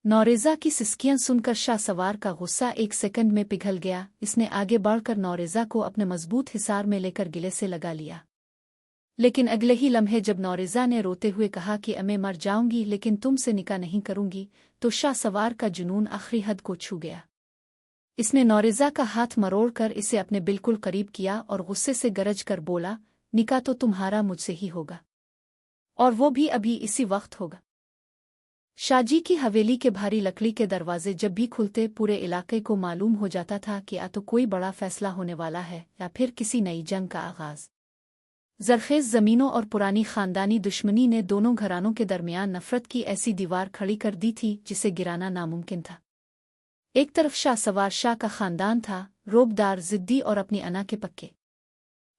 नौरेज़ा की सिसकियां सुनकर शाहसवार का गुस्सा 1 सेकंड में पिघल गया। इसने आगे बढ़कर नौरेज़ा को अपने मजबूत हिसार में लेकर गिले से लगा लिया। लेकिन अगले ही लम्हे जब नौरेज़ा ने रोते हुए कहा कि मैं मर जाऊंगी लेकिन तुमसे निकाह नहीं करूंगी, तो शाहसवार का जुनून आखिरी हद को छू गया। इसने नौरेज़ा का हाथ मरोड़कर इसे अपने बिल्कुल करीब किया और गुस्से से गरज कर बोला, निकाह तो तुम्हारा मुझसे ही होगा, और वो भी अभी इसी वक्त होगा। शाहजी की हवेली के भारी लकड़ी के दरवाजे जब भी खुलते पूरे इलाके को मालूम हो जाता था कि या तो कोई बड़ा फैसला होने वाला है या फिर किसी नई जंग का आगाज। ज़रख़ेज़ ज़मीनों और पुरानी ख़ानदानी दुश्मनी ने दोनों घरानों के दरमियान नफ़रत की ऐसी दीवार खड़ी कर दी थी जिसे गिराना नामुमकिन था। एक तरफ शाहसवार शाह का ख़ानदान था, रोबदार, ज़िद्दी और अपनी अना के पक्के,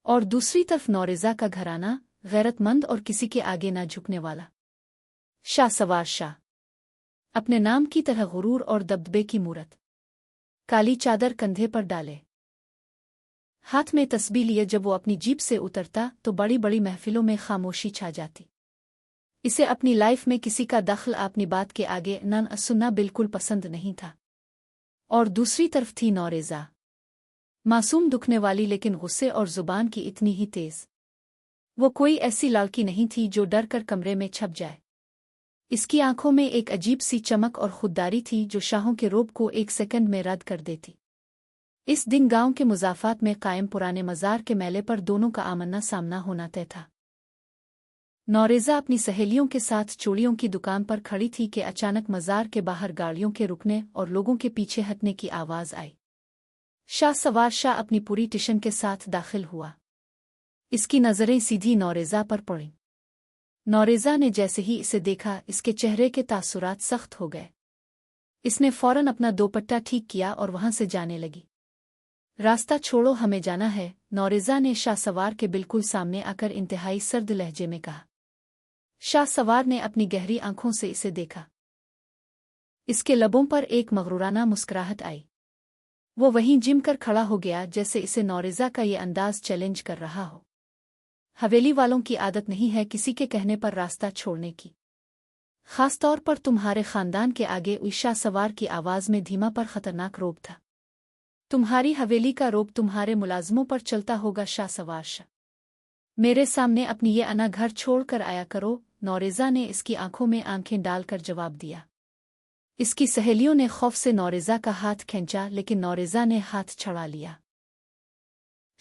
और दूसरी तरफ नौरेज़ा का घराना, गैरतमंद और किसी के आगे न झुकने वाला। शाहसवार शाह अपने नाम की तरह गुरूर और दबदबे की मूरत, काली चादर कंधे पर डाले, हाथ में तस्बीह लिए जब वो अपनी जीप से उतरता तो बड़ी बड़ी महफिलों में खामोशी छा जाती। इसे अपनी लाइफ में किसी का दखल अपनी बात के आगे न सुनना बिल्कुल पसंद नहीं था। और दूसरी तरफ थी नौरेज़ा, मासूम दुखने वाली लेकिन गुस्से और जुबान की इतनी ही तेज। वो कोई ऐसी लड़की नहीं थी जो डर कर कमरे में छप जाए। इसकी आंखों में एक अजीब सी चमक और खुददारी थी जो शाहों के रोब को 1 सेकंड में रद्द कर देती। इस दिन गांव के मुज़ाफ़ात में कायम पुराने मज़ार के मेले पर दोनों का आमना सामना होना तय था। नौरेज़ा अपनी सहेलियों के साथ चूड़ियों की दुकान पर खड़ी थी कि अचानक मज़ार के बाहर गाड़ियों के रुकने और लोगों के पीछे हटने की आवाज़ आई। शाहसवार शाह अपनी पूरी टिशन के साथ दाखिल हुआ। इसकी नज़रें सीधी नौरेज़ा पर पड़ीं। नौरेज़ा ने जैसे ही इसे देखा, इसके चेहरे के तासुरात सख्त हो गए। इसने फौरन अपना दोपट्टा ठीक किया और वहां से जाने लगी। रास्ता छोड़ो, हमें जाना है, नौरेज़ा ने शाहसवार के बिल्कुल सामने आकर इंतहाई सर्द लहजे में कहा। शाहसवार ने अपनी गहरी आंखों से इसे देखा। इसके लबों पर एक मगरूराना मुस्कुराहट आई। वो वहीं जिम कर खड़ा हो गया जैसे इसे नौरेज़ा का ये अंदाज चैलेंज कर रहा हो। हवेली वालों की आदत नहीं है किसी के कहने पर रास्ता छोड़ने की, खास तौर पर तुम्हारे खानदान के आगे। शाहसवार की आवाज़ में धीमा पर खतरनाक रोब था। तुम्हारी हवेली का रोब तुम्हारे मुलाजमों पर चलता होगा शाहसवार शाह। मेरे सामने अपनी ये अना घर छोड़कर आया करो, नौरेज़ा ने इसकी आंखों में आंखें डालकर जवाब दिया। इसकी सहेलियों ने खौफ से नौरेज़ा का हाथ खींचा लेकिन नौरेज़ा ने हाथ छुड़ा लिया।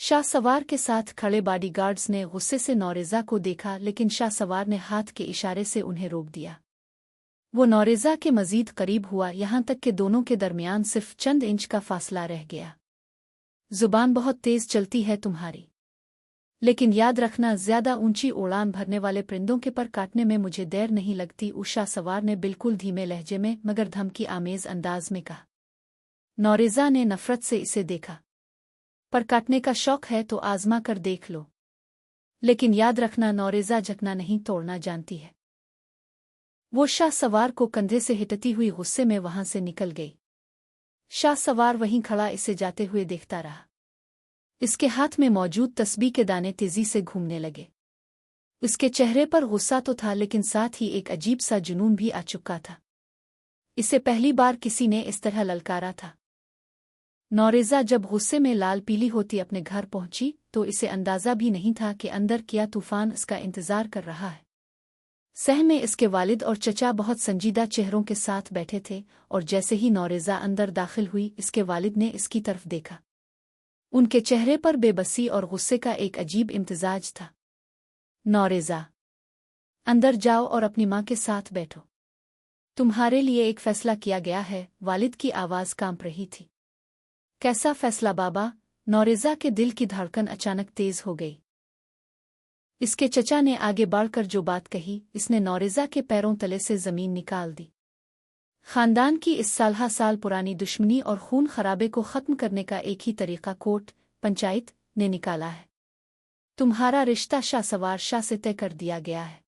शाहसवार के साथ खड़े बॉडीगार्ड्स ने गुस्से से नौरेज़ा को देखा लेकिन शाहसवार ने हाथ के इशारे से उन्हें रोक दिया। वो नौरेज़ा के मज़ीद करीब हुआ, यहाँ तक कि दोनों के दरमियान सिर्फ चंद इंच का फासला रह गया। जुबान बहुत तेज़ चलती है तुम्हारी, लेकिन याद रखना ज़्यादा ऊंची उड़ान भरने वाले परिंदों के पर काटने में मुझे देर नहीं लगती, शाहसवार ने बिल्कुल धीमे लहजे में मगर धमकी आमेज अंदाज में कहा। नौरेज़ा ने नफ़रत से इसे देखा। पर काटने का शौक है तो आज़मा कर देख लो, लेकिन याद रखना नौरेज़ा झकना नहीं तोड़ना जानती है। वो शाहसवार को कंधे से हिटती हुई गुस्से में वहां से निकल गई। शाहसवार वहीं खड़ा इसे जाते हुए देखता रहा। इसके हाथ में मौजूद तस्बीह के दाने तेजी से घूमने लगे। उसके चेहरे पर गुस्सा तो था लेकिन साथ ही एक अजीब सा जुनून भी आ चुका था। इसे पहली बार किसी ने इस तरह ललकारा था। नौरेज़ा जब गुस्से में लाल पीली होती अपने घर पहुंची तो इसे अंदाज़ा भी नहीं था कि अंदर क्या तूफान इसका इंतज़ार कर रहा है। सहन में इसके वालिद और चचा बहुत संजीदा चेहरों के साथ बैठे थे और जैसे ही नौरेज़ा अंदर दाखिल हुई इसके वालिद ने इसकी तरफ देखा। उनके चेहरे पर बेबसी और गुस्से का एक अजीब इम्तिजाज था। नौरेज़ा, अंदर जाओ और अपनी माँ के साथ बैठो। तुम्हारे लिए एक फैसला किया गया है, वालिद की आवाज़ कांप रही थी। कैसा फैसला बाबा? नौरेज़ा के दिल की धड़कन अचानक तेज हो गई। इसके चचा ने आगे बढ़कर जो बात कही, इसने नौरेज़ा के पैरों तले से ज़मीन निकाल दी। खानदान की इस साल पुरानी दुश्मनी और खून खराबे को ख़त्म करने का एक ही तरीका कोर्ट पंचायत ने निकाला है। तुम्हारा रिश्ता शाहसवार शाह से तय कर दिया गया है।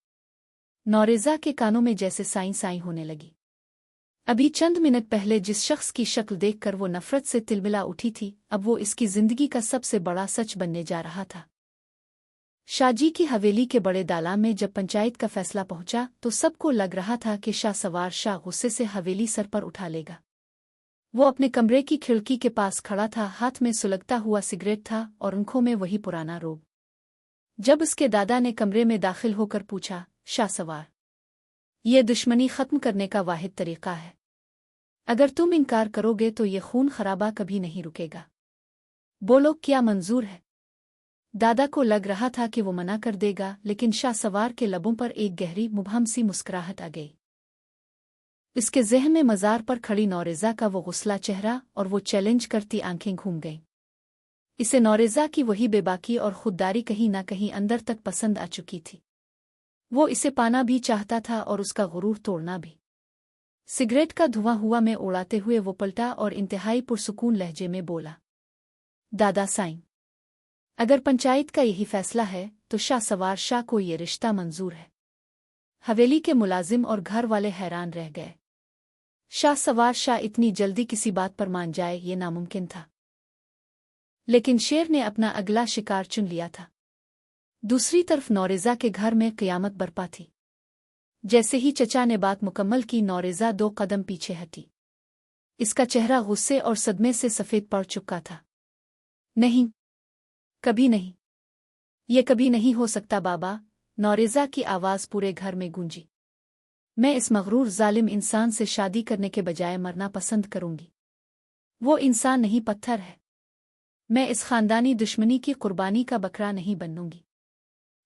नौरेज़ा के कानों में जैसे साई साई होने लगी। अभी चंद मिनट पहले जिस शख्स की शक्ल देखकर वो नफ़रत से तिलमिला उठी थी, अब वो इसकी ज़िंदगी का सबसे बड़ा सच बनने जा रहा था। शाहजी की हवेली के बड़े दालान में जब पंचायत का फैसला पहुंचा तो सबको लग रहा था कि शाह सवार शाह गुस्से से हवेली सर पर उठा लेगा। वो अपने कमरे की खिड़की के पास खड़ा था, हाथ में सुलगता हुआ सिगरेट था और आंखों में वही पुराना रोब। जब उसके दादा ने कमरे में दाखिल होकर पूछा, शाह सवार, ये दुश्मनी खत्म करने का वाहिद तरीका है। अगर तुम इनकार करोगे तो ये खून खराबा कभी नहीं रुकेगा। बोलो, क्या मंजूर है? दादा को लग रहा था कि वो मना कर देगा, लेकिन शाह सवार के लबों पर एक गहरी मुबहम सी मुस्कुराहट आ गई। इसके ज़हन में मज़ार पर खड़ी नौरेज़ा का वो गुस्ला चेहरा और वो चैलेंज करती आंखें घूम गईं। इसे नौरेज़ा की वही बेबाकी और खुददारी कहीं ना कहीं अंदर तक पसंद आ चुकी थी। वो इसे पाना भी चाहता था और उसका गुरूर तोड़ना भी। सिगरेट का धुआं हुआ में उड़ाते हुए वो पलटा और इंतहाई पुरसुकून लहजे में बोला, दादा साईं, अगर पंचायत का यही फैसला है तो शाह सवार शाह को ये रिश्ता मंजूर है। हवेली के मुलाजिम और घर वाले हैरान रह गए। शाह सवार शाह इतनी जल्दी किसी बात पर मान जाए ये नामुमकिन था। लेकिन शेर ने अपना अगला शिकार चुन लिया था। दूसरी तरफ नौरेज़ा के घर में क़यामत बरपा थी। जैसे ही चचा ने बात मुकम्मल की, नौरेज़ा 2 कदम पीछे हटी। इसका चेहरा गुस्से और सदमे से सफ़ेद पड़ चुका था। नहीं, कभी नहीं, ये कभी नहीं हो सकता बाबा, नौरेज़ा की आवाज़ पूरे घर में गूंजी। मैं इस मगरूर जालिम इंसान से शादी करने के बजाय मरना पसंद करूंगी। वो इंसान नहीं, पत्थर है। मैं इस खानदानी दुश्मनी की कुर्बानी का बकरा नहीं बनूंगी।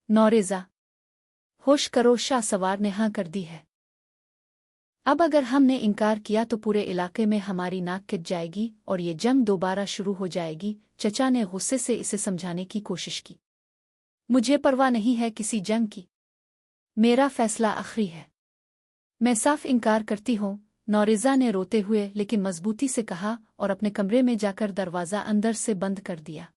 नौरेज़ा, होश करो, शाह सवार ने हाँ कर दी है। अब अगर हमने इनकार किया तो पूरे इलाके में हमारी नाक कट जाएगी और ये जंग दोबारा शुरू हो जाएगी। चचा ने गुस्से से इसे समझाने की कोशिश की। मुझे परवाह नहीं है किसी जंग की, मेरा फैसला आखिरी है। मैं साफ इनकार करती हूँ, नौरेज़ा ने रोते हुए लेकिन मजबूती से कहा और अपने कमरे में जाकर दरवाज़ा अंदर से बंद कर दिया।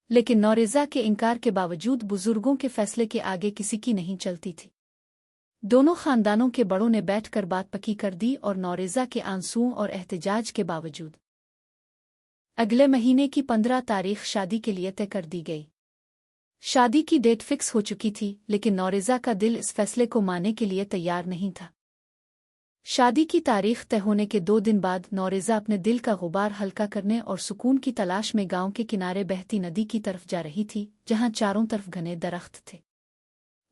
लेकिन नौरेज़ा के इनकार के बावजूद बुजुर्गों के फैसले के आगे किसी की नहीं चलती थी। दोनों खानदानों के बड़ों ने बैठकर बात पक्की कर दी और नौरेज़ा के आंसुओं और एहतजाज के बावजूद अगले महीने की 15 तारीख शादी के लिए तय कर दी गई। शादी की डेट फिक्स हो चुकी थी, लेकिन नौरेज़ा का दिल इस फैसले को मानने के लिए तैयार नहीं था। शादी की तारीख तय होने के 2 दिन बाद नौरेज़ा अपने दिल का गुबार हल्का करने और सुकून की तलाश में गांव के किनारे बहती नदी की तरफ जा रही थी, जहां चारों तरफ घने दरख्त थे।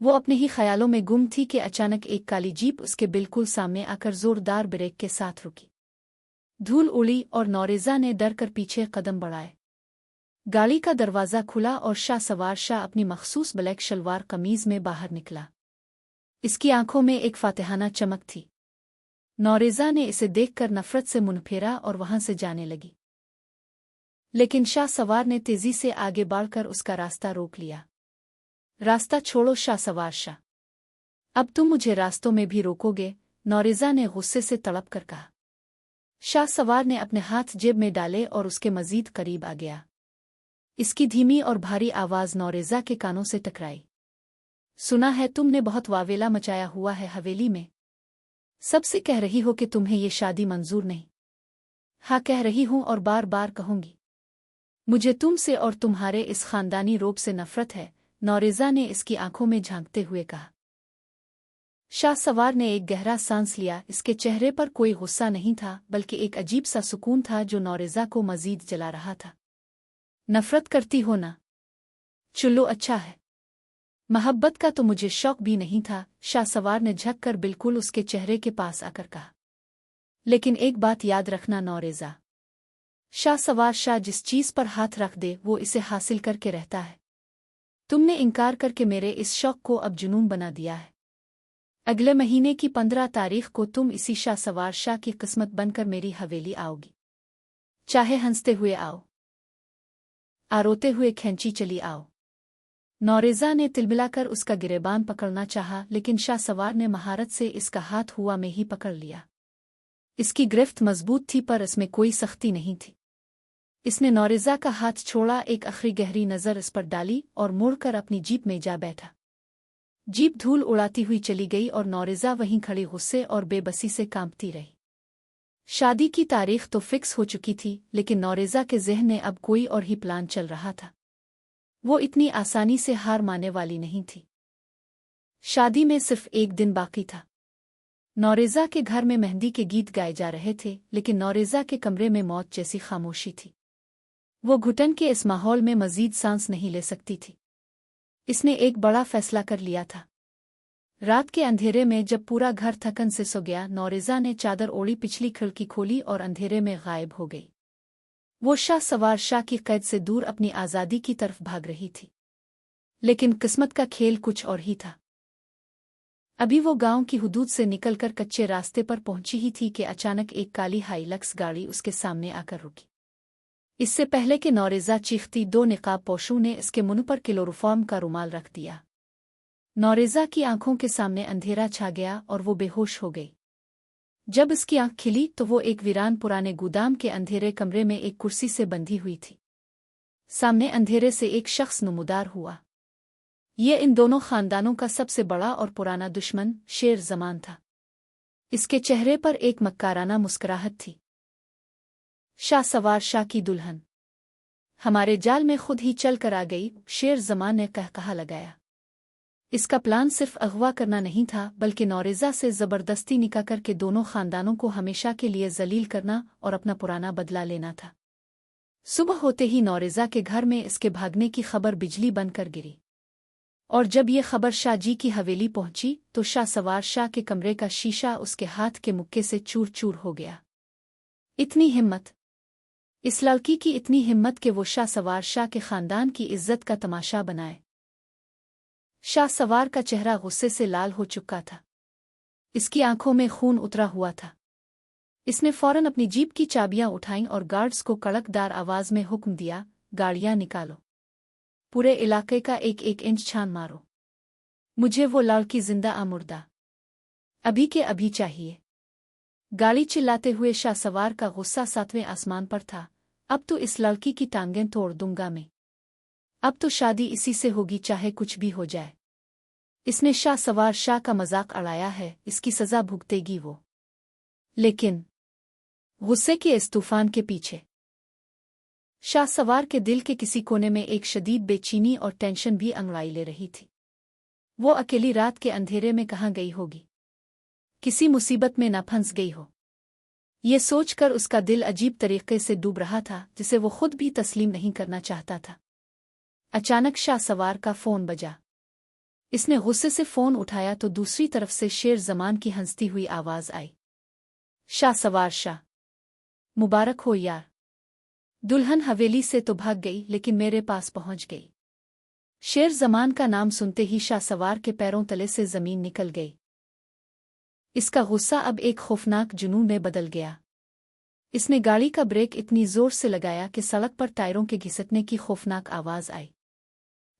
वो अपने ही ख्यालों में गुम थी कि अचानक एक काली जीप उसके बिल्कुल सामने आकर जोरदार ब्रेक के साथ रुकी। धूल उड़ी और नौरेज़ा ने डर कर पीछे कदम बढ़ाए। गाड़ी का दरवाज़ा खुला और शाह सवार शाह अपनी मखसूस ब्लैक शलवार कमीज़ में बाहर निकला। इसकी आंखों में एक फातिहाना चमक थी। नौरेज़ा ने इसे देखकर नफ़रत से मुंह फेरा और वहां से जाने लगी, लेकिन शाह सवार ने तेज़ी से आगे बढ़कर उसका रास्ता रोक लिया। रास्ता छोड़ो शाह सवार शाह, अब तुम मुझे रास्तों में भी रोकोगे? नौरेज़ा ने गुस्से से तड़प कर कहा। शाह सवार ने अपने हाथ जेब में डाले और उसके मज़ीद करीब आ गया। इसकी धीमी और भारी आवाज़ नौरेज़ा के कानों से टकराई। सुना है तुमने बहुत वावेला मचाया हुआ है हवेली में। सबसे कह रही हो कि तुम्हें ये शादी मंजूर नहीं। हाँ, कह रही हूँ और बार बार कहूँगी। मुझे तुमसे और तुम्हारे इस खानदानी रोब से नफ़रत है, नौरेज़ा ने इसकी आंखों में झांकते हुए कहा। शाह सवार ने एक गहरा सांस लिया। इसके चेहरे पर कोई गुस्सा नहीं था, बल्कि एक अजीब सा सुकून था जो नौरेज़ा को मज़ीद जला रहा था। नफ़रत करती हो ना? चुल्लो, अच्छा है। मोहब्बत का तो मुझे शौक भी नहीं था, शाह सवार ने झक कर बिल्कुल उसके चेहरे के पास आकर कहा। लेकिन एक बात याद रखना नौरेज़ा, शाह सवार शाह जिस चीज़ पर हाथ रख दे वो इसे हासिल करके रहता है। तुमने इनकार करके मेरे इस शौक को अब जुनून बना दिया है। अगले महीने की 15 तारीख को तुम इसी शाह सवार शाह की किस्मत बनकर मेरी हवेली आओगी। चाहे हंसते हुए आओ, रोते हुए खींची चली आओ। नौरेज़ा ने तिलमिलाकर उसका गिरेबान पकड़ना चाहा, लेकिन शाह सवार ने महारत से इसका हाथ हुआ में ही पकड़ लिया। इसकी गिरफ्त मजबूत थी पर इसमें कोई सख्ती नहीं थी। इसने नौरेज़ा का हाथ छोड़ा, एक आखिरी गहरी नज़र इस पर डाली और मुड़कर अपनी जीप में जा बैठा। जीप धूल उड़ाती हुई चली गई और नौरेज़ा वहीं खड़ी गुस्से और बेबसी से कांपती रही। शादी की तारीख तो फिक्स हो चुकी थी, लेकिन नौरेज़ा के ज़हन में अब कोई और ही प्लान चल रहा था। वो इतनी आसानी से हार मानने वाली नहीं थी। शादी में सिर्फ एक दिन बाकी था। नौरेज़ा के घर में मेहंदी के गीत गाए जा रहे थे, लेकिन नौरेज़ा के कमरे में मौत जैसी खामोशी थी। वो घुटन के इस माहौल में मजीद सांस नहीं ले सकती थी। इसने एक बड़ा फैसला कर लिया था। रात के अंधेरे में जब पूरा घर थकन से सो गया, नौरेज़ा ने चादर ओढ़ी, पिछली खिड़की खोली और अंधेरे में गायब हो गई। वो शाह सवार शाह की कैद से दूर अपनी आज़ादी की तरफ भाग रही थी। लेकिन किस्मत का खेल कुछ और ही था। अभी वो गांव की हुदूद से निकलकर कच्चे रास्ते पर पहुंची ही थी कि अचानक एक काली हाइलक्स गाड़ी उसके सामने आकर रुकी। इससे पहले कि नौरेज़ा चीखती, दो निकाब पोशों ने इसके मुंह पर क्लोरोफॉर्म का रुमाल रख दिया। नौरेज़ा की आंखों के सामने अंधेरा छा गया और वो बेहोश हो गई। जब इसकी आंख खिली तो वो एक वीरान पुराने गोदाम के अंधेरे कमरे में एक कुर्सी से बंधी हुई थी। सामने अंधेरे से एक शख्स नुमदार हुआ। ये इन दोनों खानदानों का सबसे बड़ा और पुराना दुश्मन शेर ज़मान था। इसके चेहरे पर एक मक्काराना मुस्कुराहट थी। शाह सवार शाह की दुल्हन हमारे जाल में खुद ही चल कर आ गई, शेर ज़मान ने कहा लगाया। इसका प्लान सिर्फ अगवा करना नहीं था, बल्कि नौरेज़ा से ज़बरदस्ती निकाह करके दोनों खानदानों को हमेशा के लिए जलील करना और अपना पुराना बदला लेना था। सुबह होते ही नौरेज़ा के घर में इसके भागने की खबर बिजली बनकर गिरी, और जब ये खबर शाह जी की हवेली पहुंची तो शाह सवार शाह के कमरे का शीशा उसके हाथ के मुक्के से चूर चूर हो गया। इतनी हिम्मत, इस लड़की की इतनी हिम्मत कि वो शाह सवार शाह के खानदान की इज्जत का तमाशा बनाए। शाह सवार का चेहरा गुस्से से लाल हो चुका था। इसकी आंखों में खून उतरा हुआ था। इसने फौरन अपनी जीप की चाबियां उठाईं और गार्ड्स को कड़कदार आवाज में हुक्म दिया, गाड़ियां निकालो, पूरे इलाके का एक एक इंच छान मारो। मुझे वो लड़की जिंदा आ मुर्दा अभी के अभी चाहिए। गाड़ी चिल्लाते हुए शाह सवार का गुस्सा सातवें आसमान पर था। अब तो इस लड़की की टांगें तोड़ दूंगा मैं। अब तो शादी इसी से होगी, चाहे कुछ भी हो जाए। इसने शाह सवार शाह का मजाक उड़ाया है, इसकी सजा भुगतेगी वो। लेकिन गुस्से के इस तूफान के पीछे शाह सवार के दिल के किसी कोने में एक शदीद बेचैनी और टेंशन भी अंगड़ाई ले रही थी। वो अकेली रात के अंधेरे में कहाँ गई होगी, किसी मुसीबत में न फंस गई हो। ये सोचकर उसका दिल अजीब तरीके से डूब रहा था, जिसे वो खुद भी तस्लीम नहीं करना चाहता था। अचानक शाह सवार का फोन बजा। इसने गुस्से से फोन उठाया तो दूसरी तरफ से शेर ज़मान की हंसती हुई आवाज आई, शाह सवार शाह, मुबारक हो यार। दुल्हन हवेली से तो भाग गई, लेकिन मेरे पास पहुंच गई। शेर ज़मान का नाम सुनते ही शाह सवार के पैरों तले से जमीन निकल गई। इसका गुस्सा अब एक खौफनाक जुनून में बदल गया। इसने गाड़ी का ब्रेक इतनी जोर से लगाया कि सड़क पर टायरों के घिसटने की खौफनाक आवाज आई।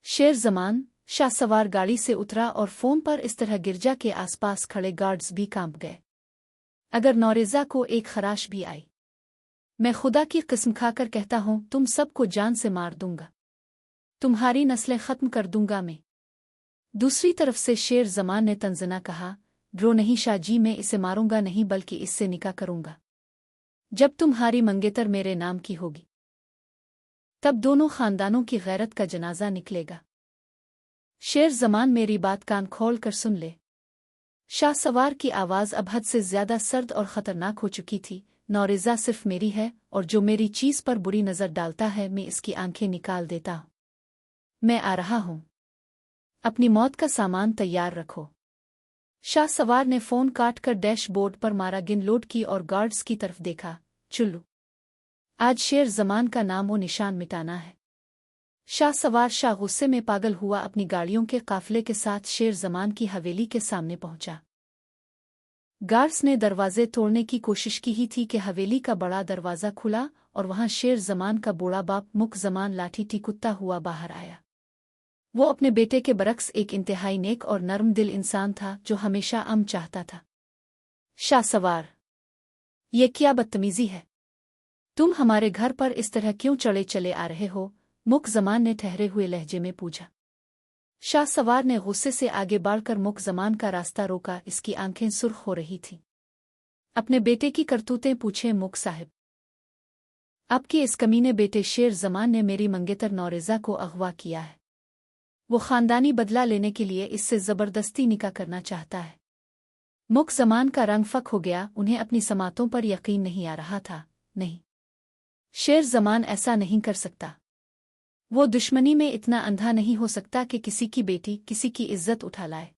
शेर ज़मान शाह सवार गाड़ी से उतरा और फोन पर इस तरह गिरजा के आसपास खड़े गार्ड्स भी कांप गए। अगर नौरेज़ा को एक खराश भी आई, मैं खुदा की कसम खाकर कहता हूं, तुम सबको जान से मार दूंगा, तुम्हारी नस्लें खत्म कर दूंगा मैं। दूसरी तरफ से शेर ज़मान ने तंजना कहा, ड्रो नहीं शाह जी, मैं इसे मारूंगा नहीं, बल्कि इससे निकाह करूंगा। जब तुम्हारी मंगेतर मेरे नाम की होगी, तब दोनों खानदानों की गैरत का जनाजा निकलेगा। शेर ज़मान, मेरी बात कान खोल कर सुन ले। शाह सवार की आवाज़ अब हद से ज्यादा सर्द और ख़तरनाक हो चुकी थी। नौरेज़ा सिर्फ मेरी है, और जो मेरी चीज़ पर बुरी नज़र डालता है, मैं इसकी आंखें निकाल देता हूं। मैं आ रहा हूं, अपनी मौत का सामान तैयार रखो। शाह सवार ने फ़ोन काट कर डैशबोर्ड पर मारा गिन लोड की और गार्ड्स की तरफ देखा। चुल्लू, आज शेर ज़मान का नाम वो निशान मिटाना है। शाह सवार शाह गुस्से में पागल हुआ अपनी गाड़ियों के काफिले के साथ शेर ज़मान की हवेली के सामने पहुंचा। गार्ड्स ने दरवाजे तोड़ने की कोशिश की ही थी कि हवेली का बड़ा दरवाज़ा खुला और वहां शेर ज़मान का बूढ़ा बाप मुख ज़मान लाठी टिकुत्ता हुआ बाहर आया। वो अपने बेटे के बरक्स एक इंतहाई नेक और नर्म दिल इंसान था, जो हमेशा अमन चाहता था। शाह सवार, ये क्या बदतमीजी है? तुम हमारे घर पर इस तरह क्यों चले आ रहे हो? मुख ज़मान ने ठहरे हुए लहजे में पूछा। शाह सवार ने गुस्से से आगे बढ़कर मुख ज़मान का रास्ता रोका। इसकी आंखें सुर्ख हो रही थीं। अपने बेटे की करतूतें पूछे मुख साहिब। आपके इस कमीने बेटे शेर जमान ने मेरी मंगेतर नौरेज़ा को अगवा किया है। वो खानदानी बदला लेने के लिए इससे ज़बरदस्ती निकाह करना चाहता है। मुक जमान का रंग फक हो गया, उन्हें अपनी समातों पर यकीन नहीं आ रहा था। नहीं, शेर जमान ऐसा नहीं कर सकता। वो दुश्मनी में इतना अंधा नहीं हो सकता कि किसी की बेटी किसी की इज्जत उठा लाए।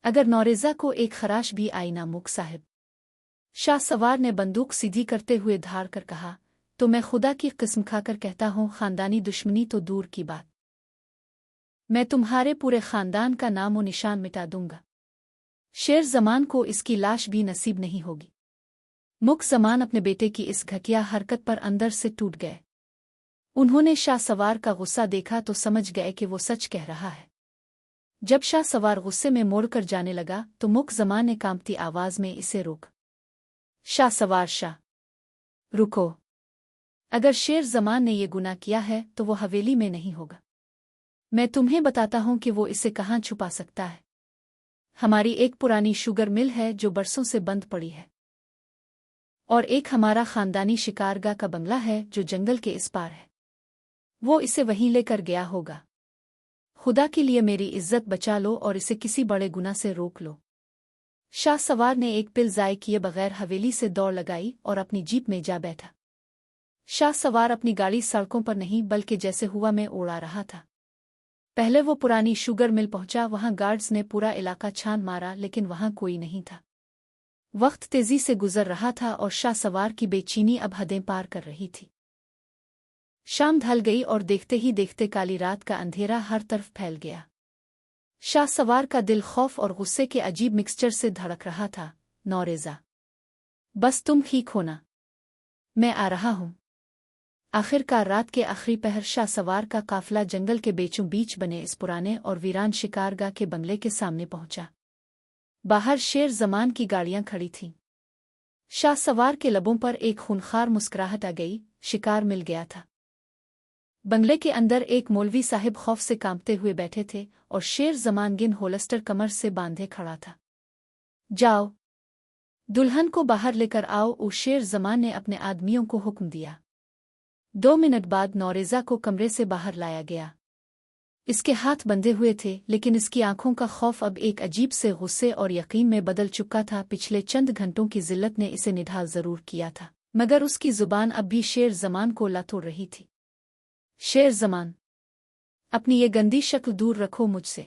अगर नौरेज़ा को एक खराश भी आई ना मुक साहिब। शाह सवार ने बंदूक सीधी करते हुए धार कर कहा, तो मैं खुदा की किस्म खाकर कहता हूँ, खानदानी दुश्मनी तो दूर की बात, मैं तुम्हारे पूरे खानदान का नामो निशान मिटा दूंगा। शेर जमान को इसकी लाश भी नसीब नहीं होगी। मुक जमान अपने बेटे की इस घटिया हरकत पर अंदर से टूट गए। उन्होंने शाह सवार का गुस्सा देखा तो समझ गए कि वो सच कह रहा है। जब शाह सवार गुस्से में मोड़कर जाने लगा तो मुक जमान ने कांपती आवाज में इसे रोक। शाह सवार, शाह रुको। अगर शेर जमान ने ये गुनाह किया है तो वो हवेली में नहीं होगा। मैं तुम्हें बताता हूं कि वो इसे कहाँ छुपा सकता है। हमारी एक पुरानी शुगर मिल है जो बरसों से बंद पड़ी है, और एक हमारा खानदानी शिकारगाह का बंगला है जो जंगल के इस पार है। वो इसे वहीं लेकर गया होगा। खुदा के लिए मेरी इज्जत बचा लो और इसे किसी बड़े गुनाह से रोक लो। शाह सवार ने एक पिल ज़ाय किए बगैर हवेली से दौड़ लगाई और अपनी जीप में जा बैठा। शाह सवार अपनी गाड़ी सड़कों पर नहीं बल्कि जैसे हुआ में उड़ा रहा था। पहले वो पुरानी शुगर मिल पहुंचा। वहां गार्ड्स ने पूरा इलाका छान मारा लेकिन वहां कोई नहीं था। वक्त तेजी से गुजर रहा था और शाह सवार की बेचैनी अब हदें पार कर रही थी। शाम ढल गई और देखते ही देखते काली रात का अंधेरा हर तरफ फैल गया। शाह सवार का दिल खौफ और गुस्से के अजीब मिक्सचर से धड़क रहा था। नौरेज़ा, बस तुम ठीक होना, मैं आ रहा हूं। आखिरकार रात के आखिरी पहर शाह सवार का काफिला जंगल के बीचों बीच बने इस पुराने और वीरान शिकारगाह के बंगले के सामने पहुंचा। बाहर शेर जमान की गाड़ियां खड़ी थीं। शाह सवार के लबों पर एक खूनखार मुस्कुराहट आ गई। शिकार मिल गया था। बंगले के अंदर एक मौलवी साहिब खौफ से कांपते हुए बैठे थे और शेर जमान गिन होलस्टर कमर से बांधे खड़ा था। जाओ, दुल्हन को बाहर लेकर आओ, उस शेर जमान ने अपने आदमियों को हुक्म दिया। 2 मिनट बाद नौरेज़ा को कमरे से बाहर लाया गया। इसके हाथ बंधे हुए थे लेकिन इसकी आंखों का खौफ अब एक अजीब से गुस्से और यकीन में बदल चुका था। पिछले चंद घंटों की जिल्लत ने इसे निढाल जरूर किया था मगर उसकी जुबान अब भी शेर जमान को लातोड़ रही थी। शेर जमान, अपनी ये गंदी शक्ल दूर रखो मुझसे।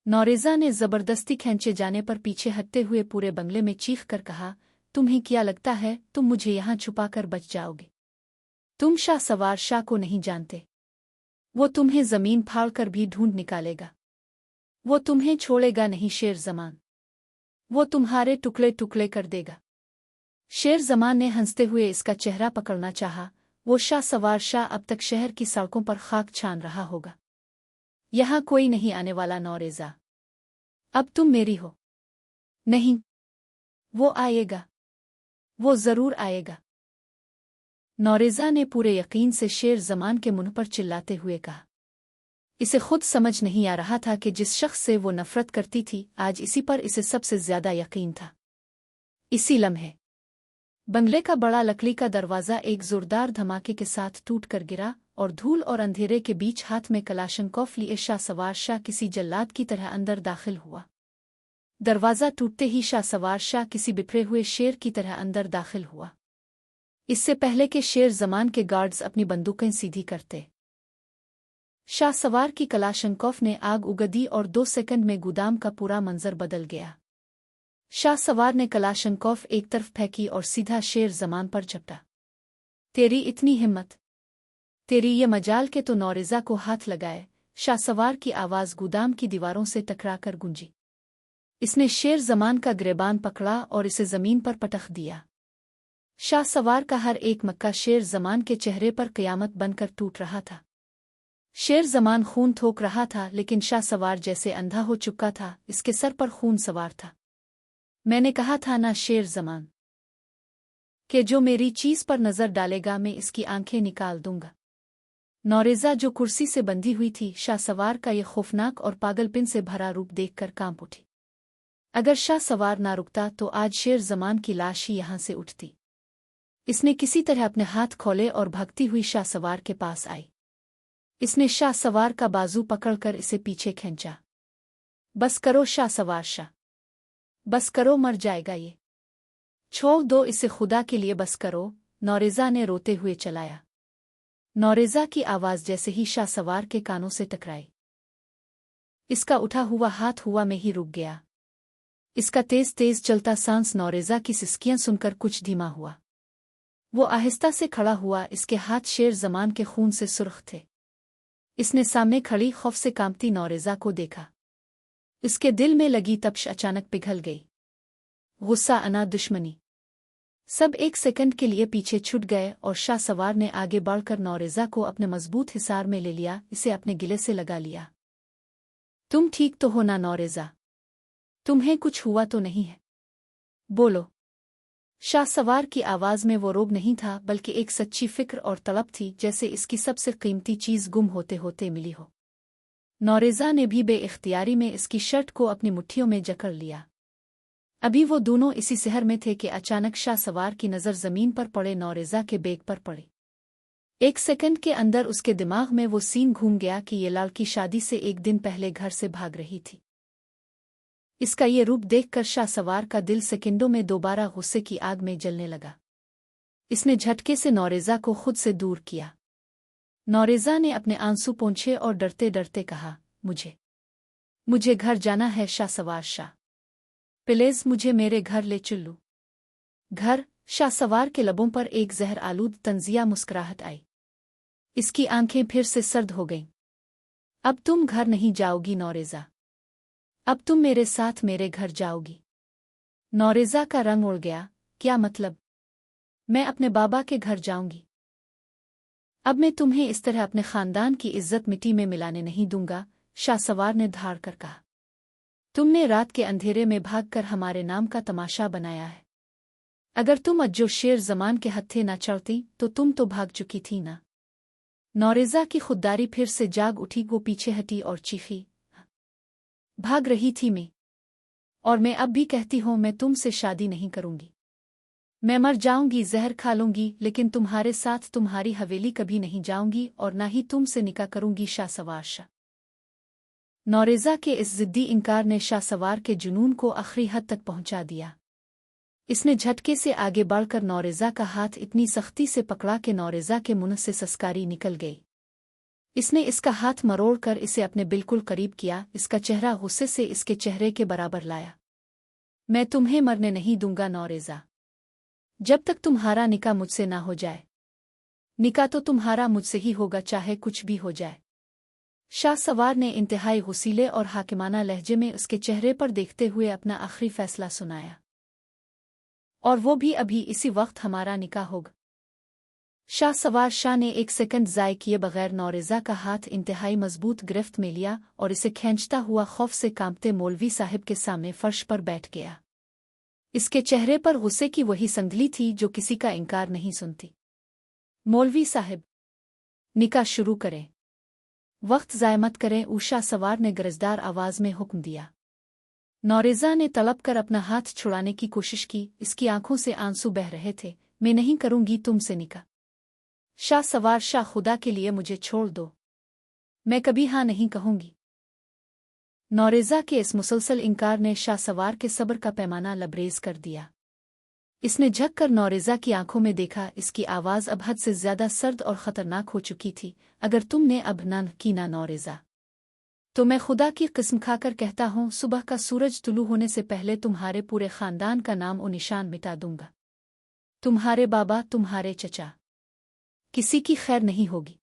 नौरेज़ा ने जबरदस्ती खींचे जाने पर पीछे हटते हुए पूरे बंगले में चीख कर कहा, तुम्हें क्या लगता है तुम मुझे यहां छुपाकर बच जाओगे? तुम शाह सवार शाह को नहीं जानते। वो तुम्हें जमीन फाड़ कर भी ढूंढ निकालेगा। वो तुम्हें छोड़ेगा नहीं शेर जमान, वो तुम्हारे टुकड़े टुकड़े कर देगा। शेर जमान ने हंसते हुए इसका चेहरा पकड़ना चाहा। वो शाह सवार शाह अब तक शहर की सड़कों पर खाक छान रहा होगा। यहां कोई नहीं आने वाला नौरेज़ा, अब तुम मेरी हो। नहीं, वो आएगा, वो जरूर आएगा। नौरेज़ा ने पूरे यकीन से शेर जमान के मुंह पर चिल्लाते हुए कहा। इसे खुद समझ नहीं आ रहा था कि जिस शख्स से वो नफरत करती थी आज इसी पर इसे सबसे ज्यादा यकीन था। इसी लम्हे बंगले का बड़ा लकड़ी का दरवाज़ा एक जोरदार धमाके के साथ टूट कर गिरा और धूल और अंधेरे के बीच हाथ में कलाशनकोफ लिए शाह सवार शाह किसी जल्लाद की तरह अंदर दाखिल हुआ। दरवाज़ा टूटते ही शाह सवार शाह किसी बिखरे हुए शेर की तरह अंदर दाखिल हुआ। इससे पहले के शेर जमान के गार्ड्स अपनी बंदूकें सीधी करते, शाह सवार की कलाशनकोफ ने आग उगदी और 2 सेकंड में गोदाम का पूरा मंजर बदल गया। शाह सवार ने कलाशनकोफ एक तरफ फेंकी और सीधा शेर जमान पर झपटा। तेरी इतनी हिम्मत, तेरी ये मजाल के तो नौरेज़ा को हाथ लगाए। शाह सवार की आवाज़ गोदाम की दीवारों से टकराकर गूंजी। इसने शेर जमान का गिरेबान पकड़ा और इसे जमीन पर पटक दिया। शाह सवार का हर एक मक्का शेर जमान के चेहरे पर क़यामत बनकर टूट रहा था। शेर जमान खून थोक रहा था लेकिन शाह सवार जैसे अंधा हो चुका था, इसके सर पर खून सवार था। मैंने कहा था ना शेर जमान कि जो मेरी चीज पर नजर डालेगा मैं इसकी आंखें निकाल दूंगा। नौरेज़ा जो कुर्सी से बंधी हुई थी, शाह सवार का ये खौफनाक और पागलपन से भरा रूप देखकर कांप उठी। अगर शाह सवार ना रुकता तो आज शेर जमान की लाश ही यहां से उठती। इसने किसी तरह अपने हाथ खोले और भागती हुई शाहसवार के पास आई। इसने शाहसवार का बाजू पकड़कर इसे पीछे खींचा। बस करो शाहसवार शाह, बस करो, मर जाएगा ये, छोड़ दो इसे, खुदा के लिए बस करो, नौरेज़ा ने रोते हुए चलाया। नौरेज़ा की आवाज़ जैसे ही शाहसवार के कानों से टकराई, इसका उठा हुआ हाथ हुआ में ही रुक गया। इसका तेज तेज चलता सांस नौरेज़ा की सिसकियां सुनकर कुछ धीमा हुआ। वो आहिस्ता से खड़ा हुआ, इसके हाथ शेर ज़मान के खून से सुर्ख थे। इसने सामने खड़ी खौफ से कांपती नौरेज़ा को देखा। इसके दिल में लगी तपश अचानक पिघल गई। गुस्सा, अना, दुश्मनी, सब एक सेकंड के लिए पीछे छूट गए और शाहसवार ने आगे बढ़कर नौरेज़ा को अपने मजबूत हिसार में ले लिया, इसे अपने गिले से लगा लिया। तुम ठीक तो हो ना नौरेज़ा? तुम्हें कुछ हुआ तो नहीं है? बोलो। शाहसवार की आवाज़ में वो रोब नहीं था, बल्कि एक सच्ची फिक्र और तड़प थी, जैसे इसकी सबसे कीमती चीज़ गुम होते होते मिली हो। नौरेज़ा ने भी बेइख्तियारी में इसकी शर्ट को अपनी मुट्ठियों में जकड़ लिया। अभी वो दोनों इसी शहर में थे कि अचानक शाहसवार की नज़र ज़मीन पर पड़े नौरेज़ा के बैग पर पड़ी। एक सेकंड के अंदर उसके दिमाग में वो सीन घूम गया कि ये लाल की शादी से एक दिन पहले घर से भाग रही थी। इसका ये रूप देखकर शाहसवार का दिल सेकंडों में दोबारा गुस्से की आग में जलने लगा। इसने झटके से नौरेज़ा को खुद से दूर किया। नौरेज़ा ने अपने आंसू पोंछे और डरते डरते कहा, मुझे घर जाना है शाहसवार शाह, प्लीज़ मुझे मेरे घर ले चलो। घर? शाहसवार के लबों पर एक जहर आलूद तंजिया मुस्कुराहट आई। इसकी आंखें फिर से सर्द हो गईं। अब तुम घर नहीं जाओगी नौरेज़ा, अब तुम मेरे साथ मेरे घर जाओगी। नौरेज़ा का रंग उड़ गया। क्या मतलब? मैं अपने बाबा के घर जाऊंगी? अब मैं तुम्हें इस तरह अपने खानदान की इज्जत मिट्टी में मिलाने नहीं दूंगा, शाहसवार ने धार कर कहा। तुमने रात के अंधेरे में भागकर हमारे नाम का तमाशा बनाया है। अगर तुम अज्जो शेर ज़मान के हत्थे न चढ़ती तो तुम तो भाग चुकी थी ना। नौरेज़ा की खुददारी फिर से जाग उठी। वो पीछे हटी और चीखी, भाग रही थी मैं, और मैं अब भी कहती हूँ मैं तुमसे शादी नहीं करूंगी। मैं मर जाऊंगी, जहर खा लूंगी, लेकिन तुम्हारे साथ तुम्हारी हवेली कभी नहीं जाऊंगी और ना ही तुमसे निकाह करूंगी शाहसवार शाह। नौरेज़ा के इस जिद्दी इनकार ने शाहसवार के जुनून को आखिरी हद तक पहुंचा दिया। इसने झटके से आगे बढ़कर नौरेज़ा का हाथ इतनी सख्ती से पकड़ा कि नौरेज़ा के मुंह से सस्कारी निकल गई। इसने इसका हाथ मरोड़कर इसे अपने बिल्कुल करीब किया, इसका चेहरा गुस्से से इसके चेहरे के बराबर लाया। मैं तुम्हें मरने नहीं दूंगा नौरेज़ा, जब तक तुम्हारा निकाह मुझसे ना हो जाए। निकाह तो तुम्हारा मुझसे ही होगा, चाहे कुछ भी हो जाए। शाहसवार ने इंतहाई गुस्सीले और हाकिमाना लहजे में उसके चेहरे पर देखते हुए अपना आखिरी फैसला सुनाया। और वो भी अभी इसी वक्त हमारा निकाह होगा। शाहसवार शाह ने एक सेकंड ज़ाय किए बगैर नौरेज़ा का हाथ इंतहाई मजबूत गिरफ्त में लिया और इसे खींचता हुआ खौफ से कांपते मौलवी साहिब के सामने फर्श पर बैठ गया। इसके चेहरे पर गुस्से की वही संदली थी जो किसी का इनकार नहीं सुनती। मौलवी साहिब, निकाह शुरू करें, वक्त ज़ाय मत करें, ऊषा सवार ने गरजदार आवाज़ में हुक्म दिया। नौरेज़ा ने तड़प कर अपना हाथ छुड़ाने की कोशिश की। इसकी आंखों से आंसू बह रहे थे। मैं नहीं करूंगी तुमसे निकाह शाहसवार शाह, खुदा के लिए मुझे छोड़ दो, मैं कभी हाँ नहीं कहूंगी। नौरेज़ा के इस मुसलसल इनकार ने शाहसवार के सब्र का पैमाना लबरेज कर दिया। इसने झक कर नौरेज़ा की आंखों में देखा। इसकी आवाज़ अब हद से ज्यादा सर्द और ख़तरनाक हो चुकी थी। अगर तुमने अब न की ना नौरेज़ा, तो मैं खुदा की कसम खाकर कहता हूँ, सुबह का सूरज तुलू होने से पहले तुम्हारे पूरे खानदान का नाम और निशान मिटा दूंगा। तुम्हारे बाबा, तुम्हारे चचा, किसी की खैर नहीं होगी।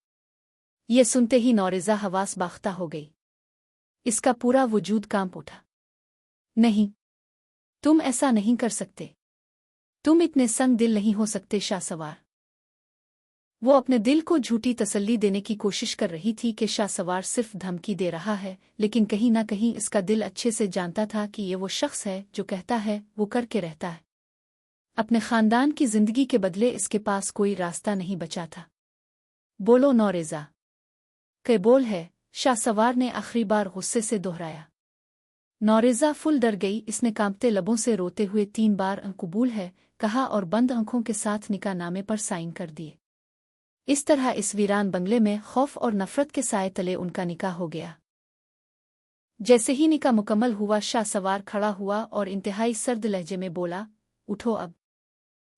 ये सुनते ही नौरेज़ा हवास बाख्ता हो गई। इसका पूरा वजूद कांप उठा। नहीं, तुम ऐसा नहीं कर सकते, तुम इतने संग दिल नहीं हो सकते शाहसवार। वो अपने दिल को झूठी तसल्ली देने की कोशिश कर रही थी कि शाहसवार सिर्फ धमकी दे रहा है, लेकिन कहीं ना कहीं इसका दिल अच्छे से जानता था कि ये वो शख्स है जो कहता है वो करके रहता है। अपने खानदान की जिंदगी के बदले इसके पास कोई रास्ता नहीं बचा था। बोलो नौरेज़ा, के बोल है, शाहसवार ने आखिरी बार गुस्से से दोहराया। नौरेज़ा फुल डर गई। इसने कांपते लबों से रोते हुए 3 बार कबूल है कहा और बंद आंखों के साथ निकाह नामे पर साइन कर दिए। इस तरह इस वीरान बंगले में खौफ और नफरत के साए तले उनका निकाह हो गया। जैसे ही निकाह मुकम्मल हुआ, शाह सवार खड़ा हुआ और इंतहाई सर्द लहजे में बोला, उठो अब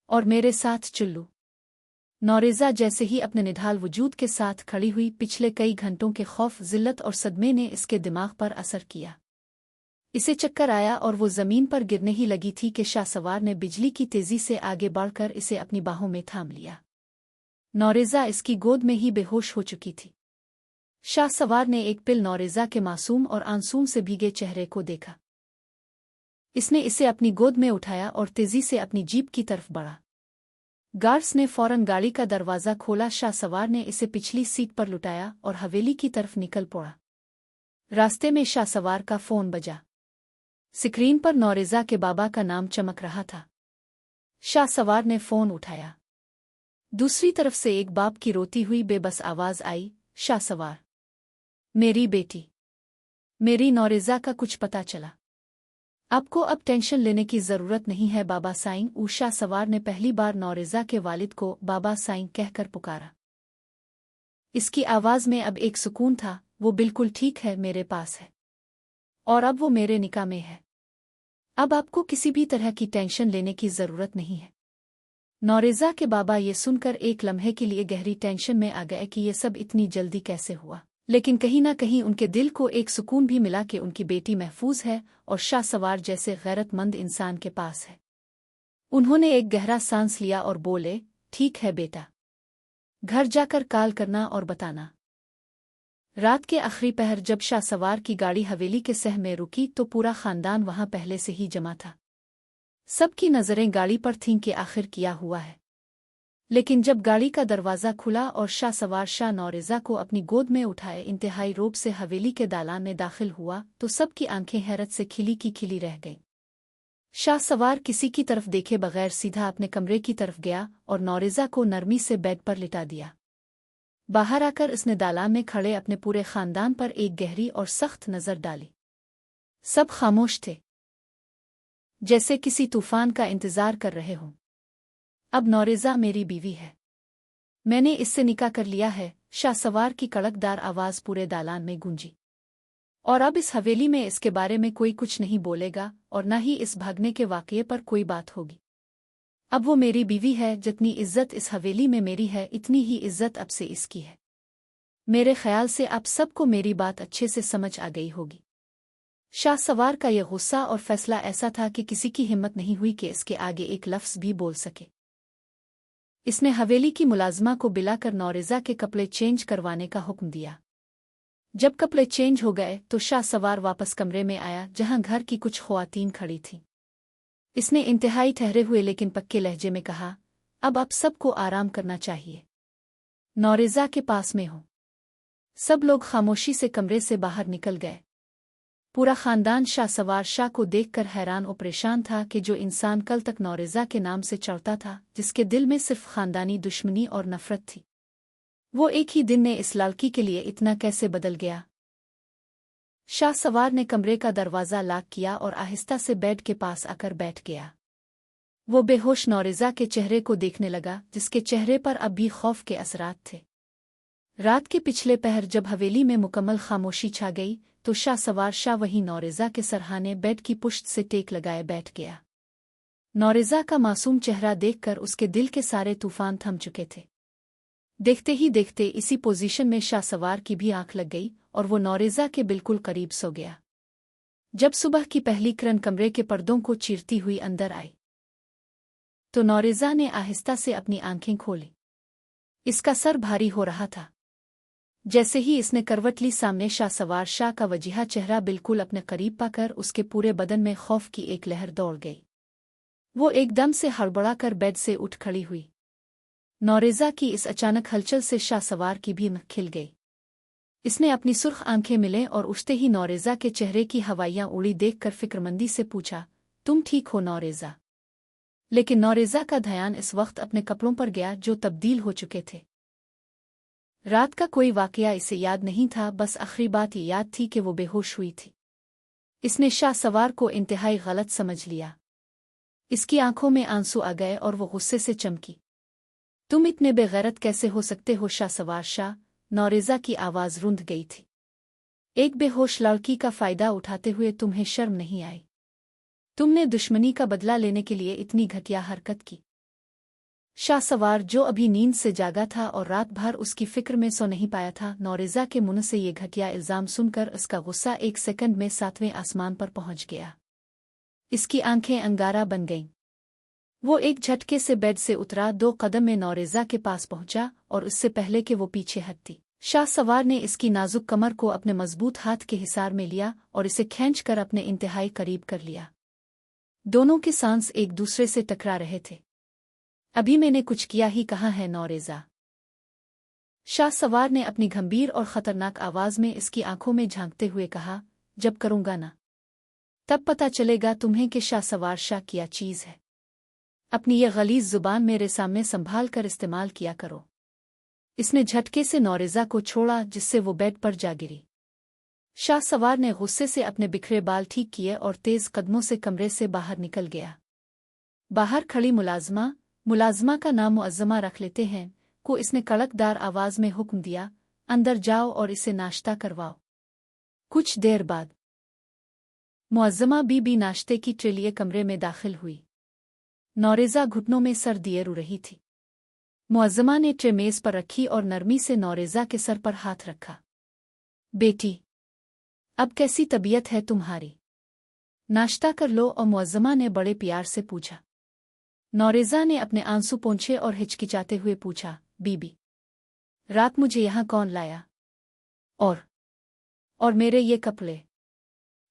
और मेरे साथ चुल्लू। नौरेज़ा जैसे ही अपने निढाल वजूद के साथ खड़ी हुई, पिछले कई घंटों के खौफ, जिल्लत और सदमे ने इसके दिमाग पर असर किया। इसे चक्कर आया और वो ज़मीन पर गिरने ही लगी थी कि शाह सवार ने बिजली की तेज़ी से आगे बढ़कर इसे अपनी बाहों में थाम लिया। नौरेज़ा इसकी गोद में ही बेहोश हो चुकी थी। शाह सवार ने एक पिल नौरेज़ा के मासूम और आंसू से भीगे चेहरे को देखा। इसने इसे अपनी गोद में उठाया और तेज़ी से अपनी जीप की तरफ बढ़ा। गार्ड्स ने फौरन गाड़ी का दरवाज़ा खोला। शाह सवार ने इसे पिछली सीट पर लुटाया और हवेली की तरफ निकल पड़ा। रास्ते में शाह सवार का फ़ोन बजा। स्क्रीन पर नौरेज़ा के बाबा का नाम चमक रहा था। शाह सवार ने फ़ोन उठाया। दूसरी तरफ से एक बाप की रोती हुई बेबस आवाज़ आई, शाह सवार, मेरी बेटी, मेरी नौरेज़ा का कुछ पता चला? आपको अब टेंशन लेने की ज़रूरत नहीं है बाबा साईं। शाह सवार ने पहली बार नौरेज़ा के वालिद को बाबा साईं कहकर पुकारा। इसकी आवाज़ में अब एक सुकून था। वो बिल्कुल ठीक है, मेरे पास है और अब वो मेरे निकाह में है। अब आपको किसी भी तरह की टेंशन लेने की ज़रूरत नहीं है। नौरेज़ा के बाबा ये सुनकर एक लम्हे के लिए गहरी टेंशन में आ गए कि ये सब इतनी जल्दी कैसे हुआ, लेकिन कहीं ना कहीं उनके दिल को एक सुकून भी मिला कि उनकी बेटी महफूज है और शाह सवार जैसे गैरतमंद इंसान के पास है। उन्होंने एक गहरा सांस लिया और बोले, ठीक है बेटा, घर जाकर कॉल करना और बताना। रात के आखिरी पहर जब शाह सवार की गाड़ी हवेली के सह में रुकी तो पूरा खानदान वहां पहले से ही जमा था। सबकी नज़रें गाड़ी पर थीं कि आखिर क्या हुआ है। लेकिन जब गाड़ी का दरवाज़ा खुला और शाह सवार शाह नौरेज़ा को अपनी गोद में उठाए इंतहाई रोब से हवेली के दालान में दाखिल हुआ तो सबकी आंखें हैरत से खिली की खिली रह गईं। शाह सवार किसी की तरफ देखे बगैर सीधा अपने कमरे की तरफ गया और नौरेज़ा को नरमी से बेड पर लिटा दिया। बाहर आकर उसने दालान में खड़े अपने पूरे खानदान पर एक गहरी और सख्त नज़र डाली। सब खामोश थे, जैसे किसी तूफान का इंतज़ार कर रहे हों। अब नौरेज़ा मेरी बीवी है, मैंने इससे निकाह कर लिया है। शाह सवार की कड़कदार आवाज़ पूरे दालान में गूंजी। और अब इस हवेली में इसके बारे में कोई कुछ नहीं बोलेगा और न ही इस भागने के वाक़ये पर कोई बात होगी। अब वो मेरी बीवी है। जितनी इज्जत इस हवेली में मेरी है, इतनी ही इज्जत अब से इसकी है। मेरे ख्याल से आप सबको मेरी बात अच्छे से समझ आ गई होगी। शाह सवार का यह गुस्सा और फैसला ऐसा था कि किसी की हिम्मत नहीं हुई कि इसके आगे एक लफ्ज़ भी बोल सके। इसने हवेली की मुलाजमा को बुलाकर नौरेज़ा के कपड़े चेंज करवाने का हुक्म दिया। जब कपड़े चेंज हो गए तो शाह सवार वापस कमरे में आया जहां घर की कुछ ख्वातीन खड़ी थीं। इसने इंतहाई ठहरे हुए लेकिन पक्के लहजे में कहा, अब आप सबको आराम करना चाहिए, नौरेज़ा के पास में हो। सब लोग खामोशी से कमरे से बाहर निकल गए। पूरा खानदान शाह सवार शाह को देखकर हैरान और परेशान था कि जो इंसान कल तक नौरेज़ा के नाम से चढ़ता था, जिसके दिल में सिर्फ खानदानी दुश्मनी और नफरत थी, वो एक ही दिन में इस लड़की के लिए इतना कैसे बदल गया। शाह सवार ने कमरे का दरवाज़ा लॉक किया और आहिस्ता से बेड के पास आकर बैठ गया। वो बेहोश नौरेज़ा के चेहरे को देखने लगा, जिसके चेहरे पर अब भी खौफ के असरात थे। रात के पिछले पहर जब हवेली में मुकम्मल खामोशी छा गई तो शाह सवार शाह वहीं नौरेज़ा के सरहाने बेड की पुश्त से टेक लगाए बैठ गया। नौरेज़ा का मासूम चेहरा देखकर उसके दिल के सारे तूफान थम चुके थे। देखते ही देखते इसी पोजीशन में शाह सवार की भी आंख लग गई और वो नौरेज़ा के बिल्कुल करीब सो गया। जब सुबह की पहली किरण कमरे के पर्दों को चीरती हुई अंदर आई तो नौरेज़ा ने आहिस्ता से अपनी आंखें खोली। इसका सर भारी हो रहा था। जैसे ही इसने करवट ली, सामने शाह सवार शाह का वजीहा चेहरा बिल्कुल अपने करीब पाकर उसके पूरे बदन में खौफ की एक लहर दौड़ गई। वो एकदम से हड़बड़ाकर बेड से उठ खड़ी हुई। नौरेज़ा की इस अचानक हलचल से शाह सवार की भी आँख खिल गई। इसने अपनी सुर्ख आंखें मिले और उठते ही नौरेज़ा के चेहरे की हवाइयाँ उड़ी देखकर फिक्रमंदी से पूछा, तुम ठीक हो नौरेज़ा? लेकिन नौरेज़ा का ध्यान इस वक्त अपने कपड़ों पर गया जो तब्दील हो चुके थे। रात का कोई वाकया इसे याद नहीं था, बस आखिरी बात ये याद थी कि वो बेहोश हुई थी। इसने शाह सवार को इंतहाई गलत समझ लिया। इसकी आंखों में आंसू आ गए और वो गुस्से से चमकी। तुम इतने बेगैरत कैसे हो सकते हो शाहसवार शाह? नौरेज़ा की आवाज़ रुंध गई थी। एक बेहोश लड़की का फ़ायदा उठाते हुए तुम्हें शर्म नहीं आई? तुमने दुश्मनी का बदला लेने के लिए इतनी घटिया हरकत की। शाहसवार, जो अभी नींद से जागा था और रात भर उसकी फिक्र में सो नहीं पाया था, नौरेज़ा के मुंह से ये घटिया इल्ज़ाम सुनकर उसका गुस्सा एक सेकंड में 7वें आसमान पर पहुंच गया। इसकी आंखें अंगारा बन गईं। वो एक झटके से बेड से उतरा, 2 कदम में नौरेज़ा के पास पहुंचा और उससे पहले कि वो पीछे हटती, शाहसवार ने इसकी नाजुक कमर को अपने मजबूत हाथ के हिसार में लिया और इसे खींचकर अपने इंतहाई करीब कर लिया। दोनों के सांस एक दूसरे से टकरा रहे थे। अभी मैंने कुछ किया ही कहा है नौरेज़ा? शाहसवार ने अपनी गंभीर और खतरनाक आवाज़ में इसकी आंखों में झांकते हुए कहा, जब करूंगा ना, तब पता चलेगा तुम्हें कि शाहसवार शाह क्या चीज़ है। अपनी ये गलीज़ ज़ुबान मेरे सामने संभाल कर इस्तेमाल किया करो। इसने झटके से नौरेज़ा को छोड़ा, जिससे वो बेड पर जा गिरी। शाहसवार ने गुस्से से अपने बिखरे बाल ठीक किए और तेज़ कदमों से कमरे से बाहर निकल गया। बाहर खड़ी मुलाज़मा का नाम मुअज़्ज़मा रख लेते हैं को इसने कड़कदार आवाज़ में हुक्म दिया, अंदर जाओ और इसे नाश्ता करवाओ। कुछ देर बाद मुअज़्ज़मा बीबी नाश्ते की ट्रे लिए कमरे में दाखिल हुई। नौरेज़ा घुटनों में सर दिए रो रही थी। मुअज़्ज़मा ने ट्रे मेज़ पर रखी और नरमी से नौरेज़ा के सर पर हाथ रखा। बेटी, अब कैसी तबीयत है तुम्हारी? नाश्ता कर लो। और मुअज़्ज़मा ने बड़े प्यार से पूछा। नौरेज़ा ने अपने आंसू पोंछे और हिचकिचाते हुए पूछा, बीबी, रात मुझे यहाँ कौन लाया? और मेरे ये कपड़े?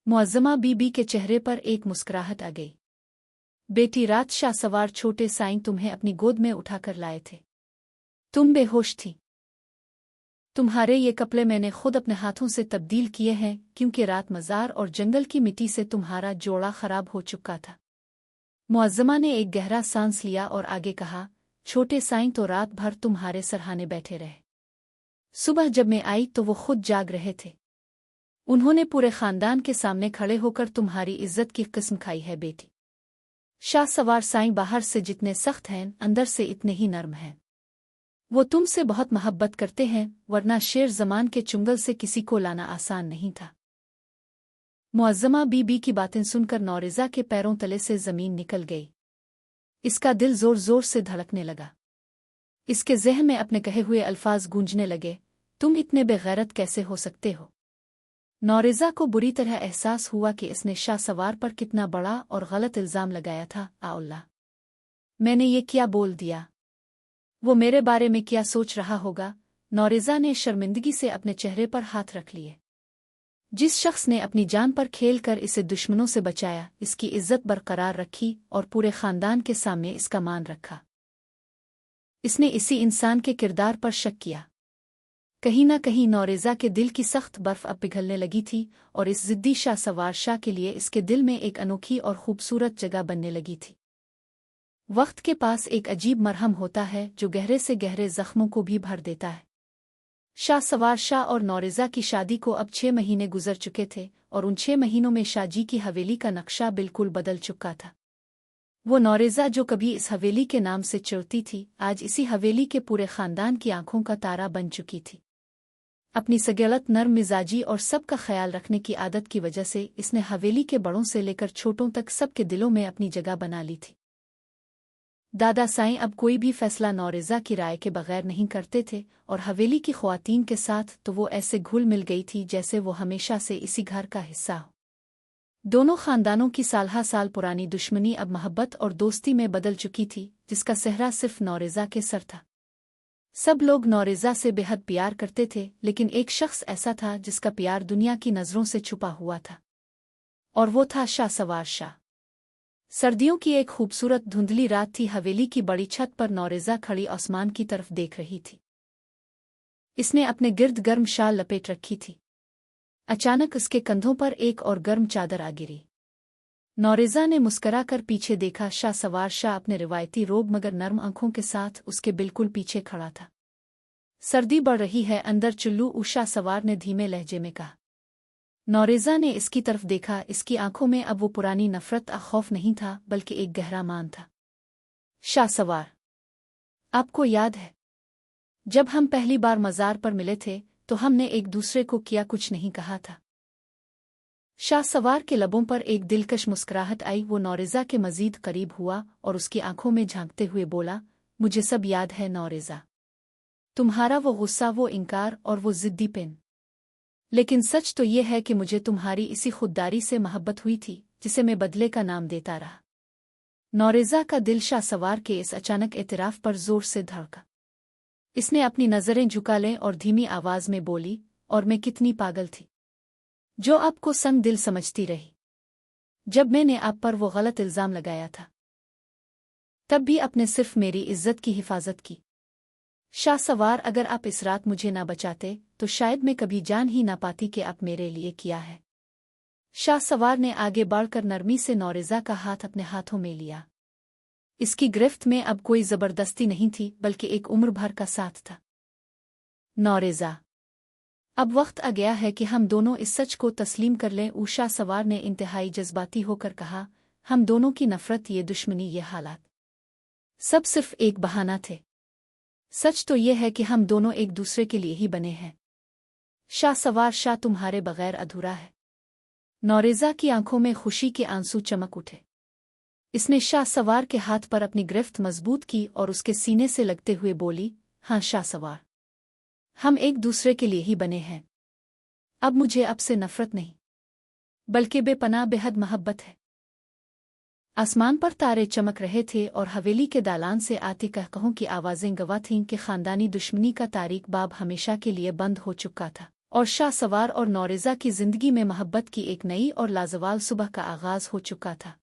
मुअज़्ज़मा बीबी के चेहरे पर एक मुस्कुराहट आ गई। बेटी, रात शाहसवार छोटे साईं तुम्हें अपनी गोद में उठाकर लाए थे। तुम बेहोश थी। तुम्हारे ये कपड़े मैंने खुद अपने हाथों से तब्दील किए हैं, क्योंकि रात मज़ार और जंगल की मिट्टी से तुम्हारा जोड़ा खराब हो चुका था। मुअज़्ज़मा ने एक गहरा सांस लिया और आगे कहा, छोटे साईं तो रात भर तुम्हारे सरहाने बैठे रहे। सुबह जब मैं आई तो वो खुद जाग रहे थे। उन्होंने पूरे खानदान के सामने खड़े होकर तुम्हारी इज्जत की कसम खाई है बेटी। शाहसवार साईं बाहर से जितने सख्त हैं, अंदर से इतने ही नर्म हैं। वो तुमसे बहुत मोहब्बत करते हैं, वरना शेर ज़मान के चुंगल से किसी को लाना आसान नहीं था। मुअज़्ज़मा बीबी की बातें सुनकर नौरेज़ा के पैरों तले से ज़मीन निकल गई। इसका दिल ज़ोर ज़ोर से धड़कने लगा। इसके ज़हन में अपने कहे हुए अल्फाज गूंजने लगे, तुम इतने बेगैरत कैसे हो सकते हो? नौरेज़ा को बुरी तरह एहसास हुआ कि इसने शाहसवार पर कितना बड़ा और गलत इल्ज़ाम लगाया था। अल्लाह, मैंने ये क्या बोल दिया? वो मेरे बारे में क्या सोच रहा होगा? नौरेज़ा ने शर्मिंदगी से अपने चेहरे पर हाथ रख लिए। जिस शख्स ने अपनी जान पर खेल कर इसे दुश्मनों से बचाया, इसकी इज्जत बरकरार रखी और पूरे खानदान के सामने इसका मान रखा, इसने इसी इंसान के किरदार पर शक किया। कहीं न कहीं नौरेज़ा के दिल की सख्त बर्फ अब पिघलने लगी थी और इस ज़िद्दी शाहसवार शाह के लिए इसके दिल में एक अनोखी और खूबसूरत जगह बनने लगी थी। वक्त के पास एक अजीब मरहम होता है जो गहरे से गहरे ज़ख्मों को भी भर देता है। शाहसवार शाह और नौरेज़ा की शादी को अब 6 महीने गुजर चुके थे और उन 6 महीनों में शाहजी की हवेली का नक्शा बिल्कुल बदल चुका था। वो नौरेज़ा जो कभी इस हवेली के नाम से चिढ़ती थी, आज इसी हवेली के पूरे खानदान की आंखों का तारा बन चुकी थी। अपनी सगलत, नर्म मिजाजी और सबका ख्याल रखने की आदत की वजह से इसने हवेली के बड़ों से लेकर छोटों तक सबके दिलों में अपनी जगह बना ली थी। दादा साईं अब कोई भी फैसला नौरेज़ा की राय के बगैर नहीं करते थे और हवेली की ख्वातीन के साथ तो वो ऐसे घुल मिल गई थी जैसे वो हमेशा से इसी घर का हिस्सा हो। दोनों खानदानों की साल साल पुरानी दुश्मनी अब मोहब्बत और दोस्ती में बदल चुकी थी, जिसका सेहरा सिर्फ नौरेज़ा के सर था। सब लोग नौरेज़ा से बेहद प्यार करते थे, लेकिन एक शख्स ऐसा था जिसका प्यार दुनिया की नज़रों से छुपा हुआ था, और वो था शाहसवार शाह। सर्दियों की एक खूबसूरत धुंधली रात थी। हवेली की बड़ी छत पर नौरेज़ा खड़ी आसमान की तरफ देख रही थी। इसने अपने गिर्द गर्म शाल लपेट रखी थी। अचानक उसके कंधों पर एक और गर्म चादर आ गिरी। नौरेज़ा ने मुस्करा कर पीछे देखा। शाहसवार शाह अपने रिवायती रोब मगर नर्म आंखों के साथ उसके बिल्कुल पीछे खड़ा था। सर्दी बढ़ रही है, अंदर चुल्लू। शाहसवार ने धीमे लहजे में कहा। नौरेज़ा ने इसकी तरफ देखा। इसकी आंखों में अब वो पुरानी नफरत या खौफ नहीं था, बल्कि एक गहरा मान था। शाहसवार, आपको याद है जब हम पहली बार मज़ार पर मिले थे तो हमने एक दूसरे को क्या कुछ नहीं कहा था? शाहसवार के लबों पर एक दिलकश मुस्कुराहट आई। वो नौरेज़ा के मज़ीद करीब हुआ और उसकी आंखों में झांकते हुए बोला, मुझे सब याद है नौरेज़ा। तुम्हारा वो गुस्सा, वो इनकार और वो ज़िद्दीपन। लेकिन सच तो ये है कि मुझे तुम्हारी इसी खुददारी से मोहब्बत हुई थी जिसे मैं बदले का नाम देता रहा। नौरेज़ा का दिल शाहसवार के इस अचानक एतराफ़ पर ज़ोर से धड़का। इसने अपनी नज़रें झुका लें और धीमी आवाज़ में बोली, और मैं कितनी पागल थी जो आपको संग दिल समझती रही। जब मैंने आप पर वो गलत इल्ज़ाम लगाया था तब भी आपने सिर्फ मेरी इज्जत की हिफाजत की। शाहसवार, अगर आप इस रात मुझे ना बचाते तो शायद मैं कभी जान ही ना पाती कि आप मेरे लिए क्या है। शाहसवार ने आगे बढ़कर नरमी से नौरेज़ा का हाथ अपने हाथों में लिया। इसकी गिरफ्त में अब कोई ज़बरदस्ती नहीं थी, बल्कि एक उम्र भर का साथ था। नौरेज़ा, अब वक्त आ गया है कि हम दोनों इस सच को तस्लीम कर लें। शाहसवार ने इंतहाई जज्बाती होकर कहा, हम दोनों की नफरत, ये दुश्मनी, ये हालात सब सिर्फ एक बहाना थे। सच तो यह है कि हम दोनों एक दूसरे के लिए ही बने हैं। शाहसवार शाह तुम्हारे बगैर अधूरा है। नौरेज़ा की आंखों में खुशी के आंसू चमक उठे। इसने शाहसवार के हाथ पर अपनी गिरफ्त मजबूत की और उसके सीने से लगते हुए बोली, हाँ शाहसवार, हम एक दूसरे के लिए ही बने हैं। अब मुझे अब से नफरत नहीं, बल्कि बेपनाह बेहद मोहब्बत है। आसमान पर तारे चमक रहे थे और हवेली के दालान से आती कहकहों की आवाज़ें गवाह थीं कि खानदानी दुश्मनी का तारीख बाब हमेशा के लिए बंद हो चुका था और शाहसवार और नौरेज़ा की जिंदगी में मोहब्बत की एक नई और लाजवाब सुबह का आगाज हो चुका था।